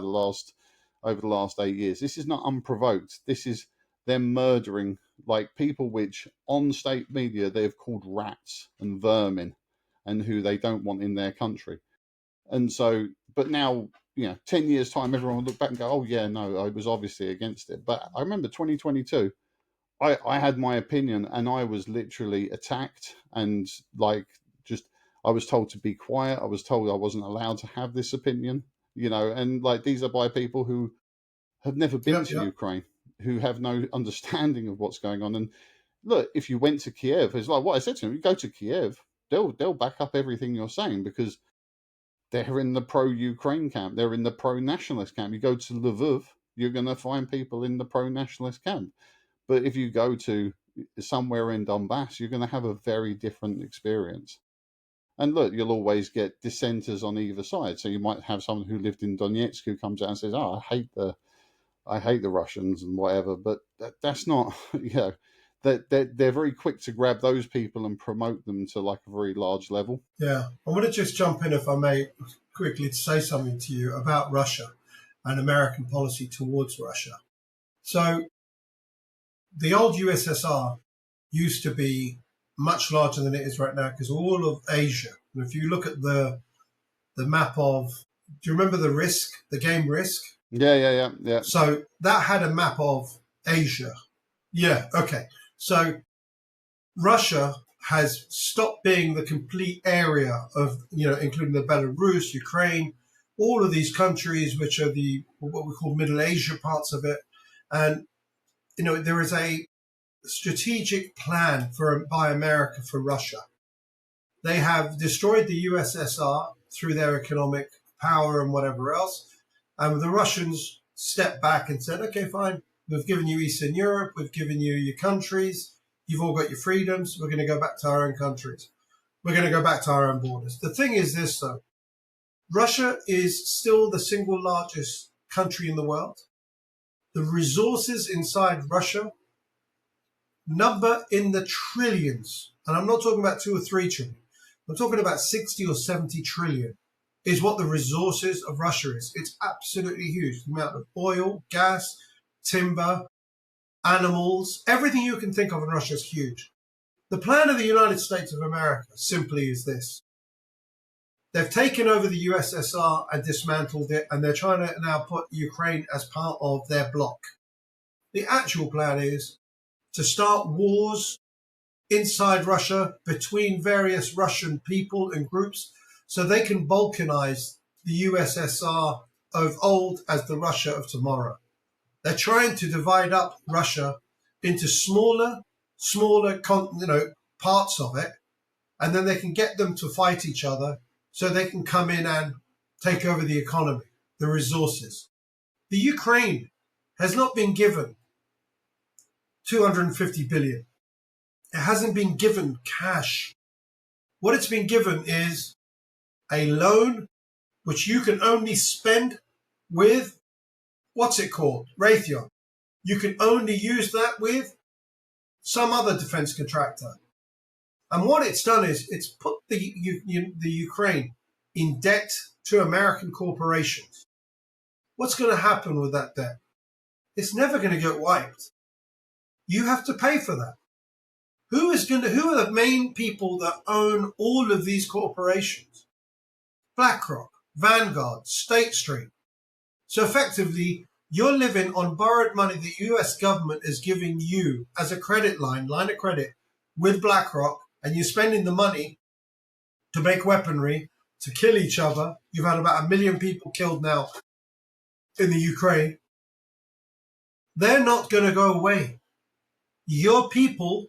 over the last 8 years. This is not unprovoked. This is them murdering like people which on state media they've called rats and vermin and who they don't want in their country. And so but now 10 years time everyone will look back and go, oh yeah, no, I was obviously against it. But I remember 2022 I had my opinion and I was literally attacked and like just I was told to be quiet. I was told I wasn't allowed to have this opinion, and like these are by people who have never been yeah, to yeah, Ukraine, who have no understanding of what's going on. And look, if you went to Kiev, it's like what I said to them, you go to Kiev, they'll back up everything you're saying because they're in the pro-Ukraine camp, they're in the pro-nationalist camp. You go to Lviv, you're going to find people in the pro-nationalist camp. But if you go to somewhere in Donbass, you're going to have a very different experience. And look, you'll always get dissenters on either side. So you might have someone who lived in Donetsk who comes out and says, "Oh, I hate the Russians and whatever." But that's not, that they're very quick to grab those people and promote them to like a very large level. yeah. I want to just jump in, if I may, quickly to say something to you about Russia and American policy towards Russia. So the old USSR used to be much larger than it is right now because all of Asia, and if you look at the map of, do you remember the game Risk? Yeah. So that had a map of Asia. Yeah, okay. So Russia has stopped being the complete area of, including the Belarus, Ukraine, all of these countries, which are the what we call Middle Asia parts of it. And, there is a strategic plan by America for Russia. They have destroyed the USSR through their economic power and whatever else. And the Russians stepped back and said, okay, fine, we've given you Eastern Europe, we've given you your countries, you've all got your freedoms, we're going to go back to our own countries. We're going to go back to our own borders. The thing is this, though. Russia is still the single largest country in the world. The resources inside Russia number in the trillions. And I'm not talking about 2 or 3 trillion. I'm talking about 60 or 70 trillion. is what the resources of Russia is. It's absolutely huge. The amount of oil, gas, timber, animals, everything you can think of in Russia is huge. The plan of the United States of America simply is this. They've taken over the USSR and dismantled it, and they're trying to now put Ukraine as part of their bloc. The actual plan is to start wars inside Russia between various Russian people and groups so they can balkanize the USSR of old as the Russia of tomorrow. They're trying to divide up Russia into smaller parts of it, and then they can get them to fight each other so they can come in and take over the economy, the resources. The Ukraine has not been given 250 billion. It hasn't been given cash. What it's been given is a loan which you can only spend with, what's it called? Raytheon. You can only use that with some other defense contractor. And what it's done is it's put the Ukraine in debt to American corporations. What's going to happen with that debt? It's never going to get wiped. You have to pay for that. Who are the main people that own all of these corporations? BlackRock, Vanguard, State Street. So effectively, you're living on borrowed money the US government is giving you as a credit line of credit with BlackRock, and you're spending the money to make weaponry, to kill each other. You've had about 1 million people killed now in the Ukraine. They're not going to go away. Your people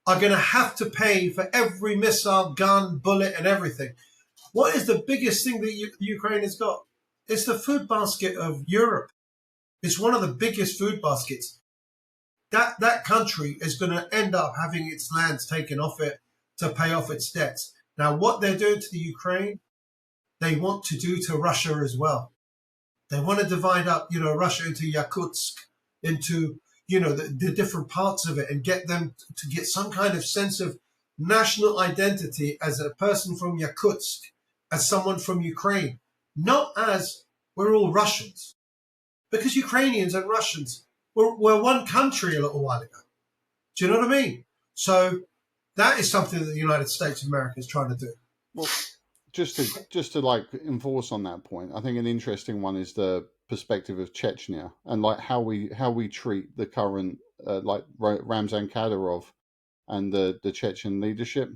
are going to have to pay for every missile, gun, bullet, and everything. What is the biggest thing that Ukraine has got? It's the food basket of Europe. It's one of the biggest food baskets. That country is going to end up having its lands taken off it to pay off its debts. Now, what they're doing to the Ukraine, they want to do to Russia as well. They want to divide up, Russia into Yakutsk, into, the different parts of it, and get them to get some kind of sense of national identity as a person from Yakutsk, as someone from Ukraine, not as we're all Russians. Because Ukrainians and Russians were one country a little while ago. Do you know what I mean? So that is something that the United States of America is trying to do. Well, just to like enforce on that point, I think an interesting one is the perspective of Chechnya and like how we treat the current like Ramzan Kadyrov and the Chechen leadership.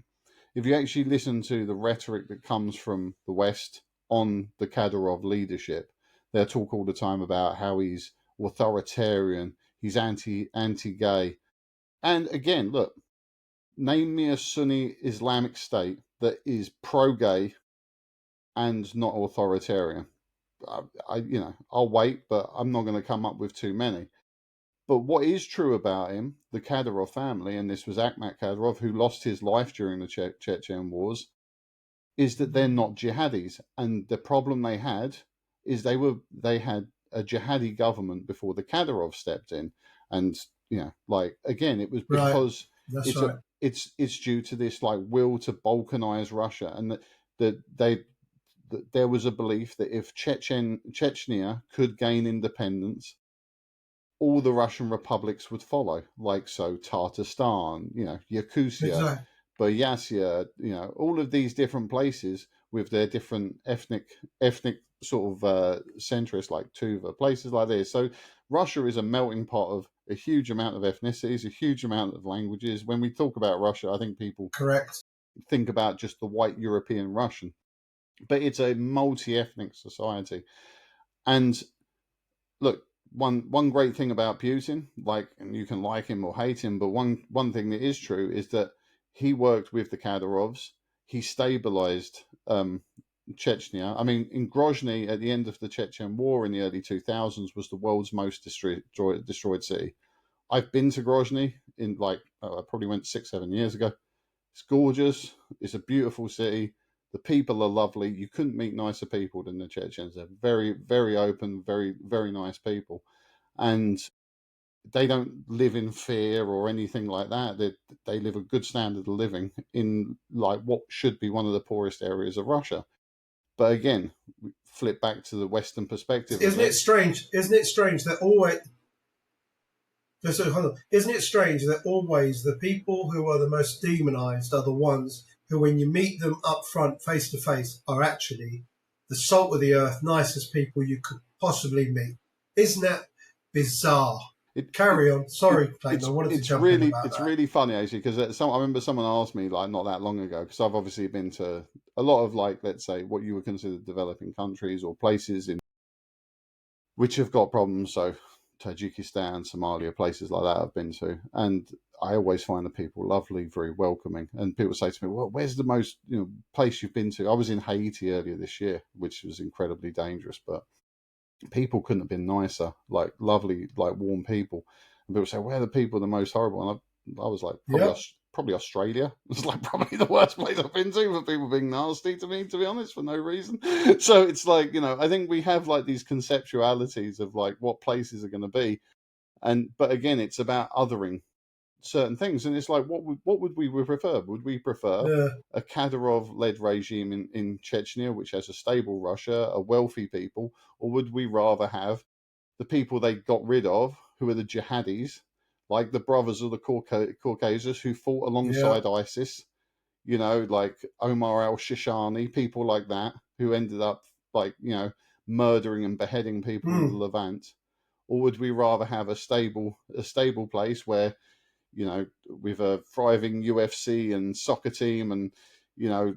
If you actually listen to the rhetoric that comes from the West on the Kadyrov leadership, they talk all the time about how he's authoritarian, he's anti-gay, and again, look, name me a Sunni Islamic state that is pro-gay and not authoritarian. I'll wait, but I'm not going to come up with too many. But what is true about him, the Kadyrov family, and this was Akhmat Kadyrov, who lost his life during the Chechen wars, is that they're not jihadis. And the problem they had is they had a jihadi government before the Kadyrov stepped in. And again, it was because it's due to this like will to balkanize Russia, and that there was a belief that if Chechnya could gain independence, all the Russian republics would follow, like Tatarstan, Yakutia, Buryatia, all of these different places with their different ethnic sort of centrists, like Tuva, places like this. So Russia is a melting pot of a huge amount of ethnicities, a huge amount of languages. When we talk about Russia, I think people think about just the white European Russian, but it's a multi-ethnic society. And look, one great thing about Putin, and you can like him or hate him, but one thing that is true is that he worked with the Kadyrovs. He stabilized Chechnya. I mean, in Grozny at the end of the Chechen War in the early 2000s was the world's most destroyed city. I've been to Grozny I probably went 6-7 years ago. It's gorgeous. It's a beautiful city. The people are lovely. You couldn't meet nicer people than the Chechens. They're very, very open, very, very nice people. And they don't live in fear or anything like that. They live a good standard of living in like what should be one of the poorest areas of Russia. But again, flip back to the Western perspective of Isn't it it. strange? Isn't it strange that always? Just hold on. Isn't it strange that always the people who are the most demonized are the ones who, when you meet them up front, face to face, are actually the salt of the earth, nicest people you could possibly meet? Isn't that bizarre? It, it, Carry on. it Sorry, Clayton. I wanted to jump in about it's that. really funny actually because I remember someone asked me like not that long ago because I've obviously been to a lot of like let's say what you would consider developing countries or places in which have got problems. So Tajikistan, Somalia, places like that I've been to, and I always find the people lovely, very welcoming. And people say to me, "Well, where's the most place you've been to?" I was in Haiti earlier this year, which was incredibly dangerous, but people couldn't have been nicer, like lovely, like warm people. And people say, "Where are the people the most horrible?" And I was like, Yeah. probably Australia. It's like probably the worst place I've been to for people being nasty to me, to be honest, for no reason. So it's like I think we have like these conceptualities of like what places are going to be, but again, it's about othering certain things, and it's like what would we prefer? Would we prefer Yeah. a Kadyrov-led regime in Chechnya, which has a stable Russia, a wealthy people, or would we rather have the people they got rid of, who are the jihadis, like the brothers of the Caucasus who fought Yeah. alongside ISIS, like Omar al-Shishani, people like that, who ended up like, murdering and beheading people in the Mm. Levant? Or would we rather have a stable place where, with a thriving UFC and soccer team and, you know,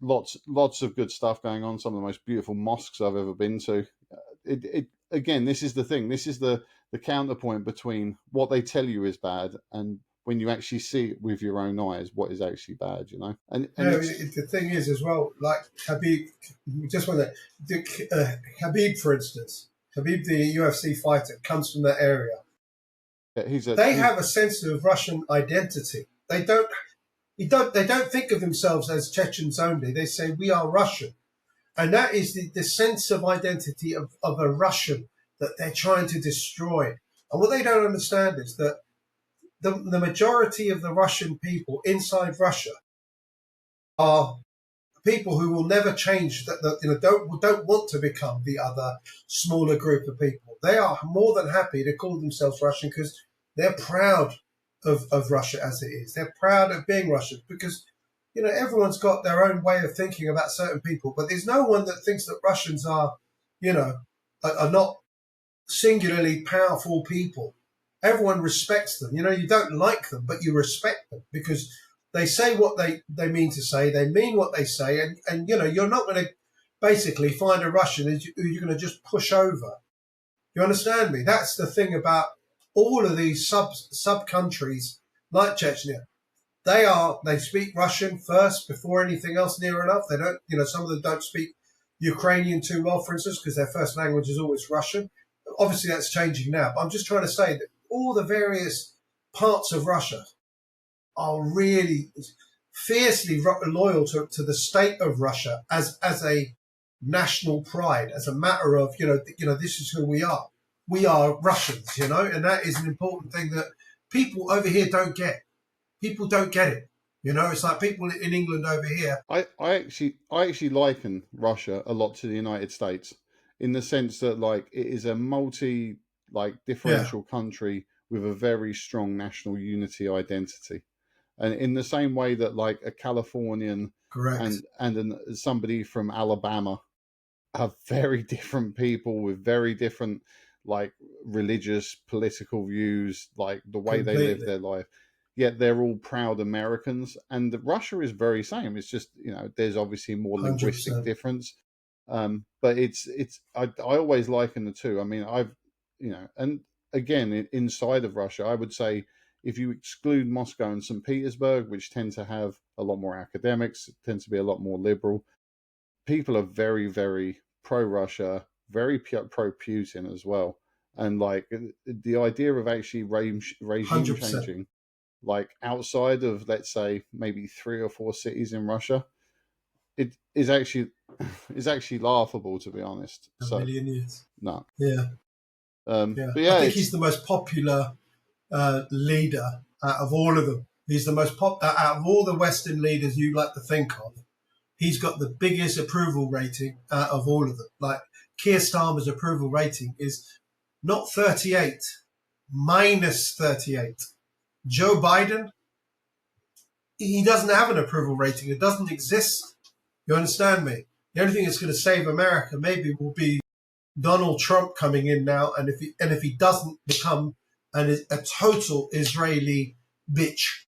lots of good stuff going on, some of the most beautiful mosques I've ever been to. It again, this is the thing. This is the counterpoint between what they tell you is bad and when you actually see it with your own eyes, what is actually bad, and Yeah, it's the thing is as well, like Habib, just want to, Habib, for instance, Habib, the UFC fighter, comes from that area. he's They have a sense of Russian identity. They don't think of themselves as Chechens only. They say we are Russian, and that is the sense of identity of a Russian that they're trying to destroy. And what they don't understand is that the majority of the Russian people inside Russia are people who will never change, that don't want to become the other smaller group of people. They are more than happy to call themselves Russian because they're proud of Russia as it is. They're proud of being Russian because everyone's got their own way of thinking about certain people, but there's no one that thinks that Russians are you know are not singularly powerful people. Everyone respects them. You don't like them, but you respect them because they say what they mean to say. They mean what they say, and you're not going to basically find a Russian who you're going to just push over. You understand me? That's the thing about all of these sub countries like Chechnya. They speak Russian first before anything else near enough. They don't, some of them don't speak Ukrainian too well, for instance, because their first language is always Russian. Obviously, that's changing now. But I'm just trying to say that all the various parts of Russia are really fiercely loyal to the state of Russia as a national pride, as a matter of this is who we are. We are Russians, and that is an important thing that people over here don't get. People don't get it. It's like people in England over here. I actually liken Russia a lot to the United States in the sense that like it is a multi like Yeah, differential country with a very strong national unity identity. And in the same way that like a Californian correct. and somebody from Alabama are very different people with very different like religious political views, like the way they live Completely. their life, yet they're all proud Americans. And Russia is very same. It's just there's obviously more linguistic 100%. difference, but I always liken the two. I mean, and again inside of Russia I would say if you exclude Moscow and St. Petersburg, which tend to have a lot more academics, tend to be a lot more liberal, people are very, very pro Russia, very pro Putin as well. And like the idea of actually regime 100%. changing, like outside of, let's say, maybe 3 or 4 cities in Russia, it is actually laughable, to be honest. A So million years. no, Yeah, yeah. but I yeah, think he's the most popular leader out of all of them. He's the most out of all the Western leaders you like to think of. he's got the biggest approval rating out of all of them. Like Keir Starmer's approval rating is not 38, minus 38. Joe Biden, he doesn't have an approval rating. It doesn't exist. You understand me? The only thing that's going to save America maybe will be Donald Trump coming in now, and if he doesn't become a total Israeli bitch,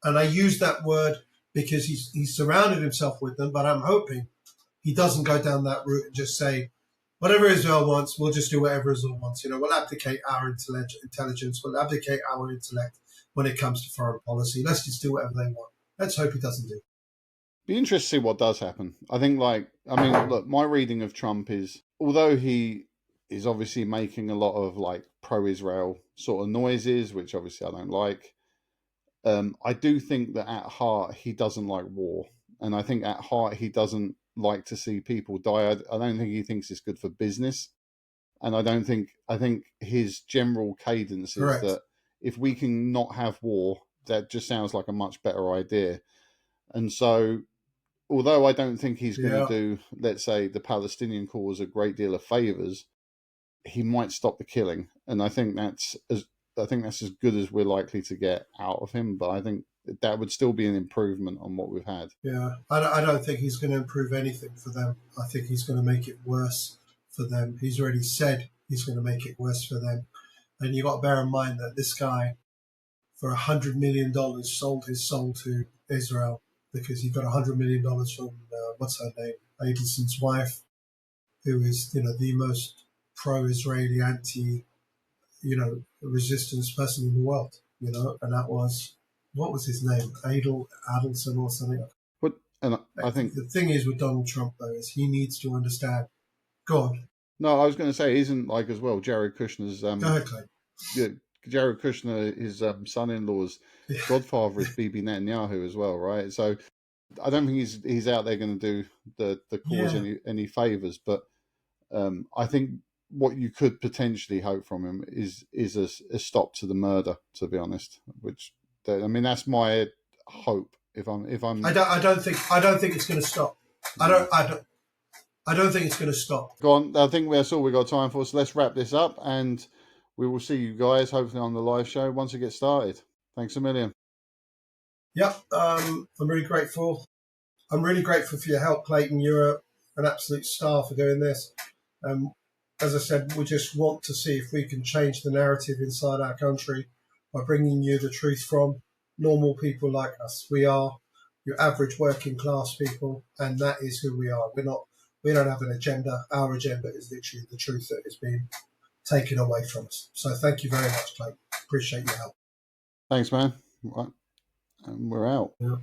and I use that word because he's surrounded himself with them, but I'm hoping he doesn't go down that route and just say, whatever Israel wants, we'll just do whatever Israel wants. We'll abdicate our intelligence, we'll abdicate our intellect when it comes to foreign policy. Let's just do whatever they want. Let's hope he doesn't do. Be interested to see what does happen. I think, look, my reading of Trump is, although he is obviously making a lot of pro-Israel sort of noises, which obviously I don't like, I do think that at heart he doesn't like war, and I think at heart he doesn't like to see people die. I don't think he thinks it's good for business, and I think his general cadence Correct. is that if we can not have war, that just sounds like a much better idea. And so, although I don't think he's going to do, let's say, the Palestinian cause a great deal of favors, he might stop the killing, and I think that's as good as we're likely to get out of him. But I think that would still be an improvement on what we've had. Yeah, I don't think he's going to improve anything for them. I think he's going to make it worse for them. He's already said he's going to make it worse for them. And you got to bear in mind that this guy, for $100 million, sold his soul to Israel because he got $100 million from, what's her name, Adelson's wife, who is, the most pro-Israeli, resistance person in the world, and that was, what was his name? Adelson or something. But and I think the thing is with Donald Trump, though, is he needs to understand. Go on. No, I was going to say, isn't as well, Jared Kushner's Go ahead, Clay. Jared Kushner, his son-in-law's godfather is Bibi Netanyahu as well, right? So I don't think he's out there going to do the cause any favors, but I think what you could potentially hope from him is a stop to the murder. To be honest, that's my hope. If I'm, I don't think it's going to stop. I don't think it's going to stop. Go on. I think that's all we got time for. So let's wrap this up, and we will see you guys hopefully on the live show once it gets started. Thanks a million. Yep. I'm really grateful. I'm really grateful for your help, Clayton. You're an absolute star for doing this. As I said, we just want to see if we can change the narrative inside our country by bringing you the truth from normal people like us. We are your average working class people, and that is who we are. We don't have an agenda. Our agenda is literally the truth that is being taken away from us. So thank you very much, Clayton. Appreciate your help. Thanks, man. Right. And we're out. Yeah.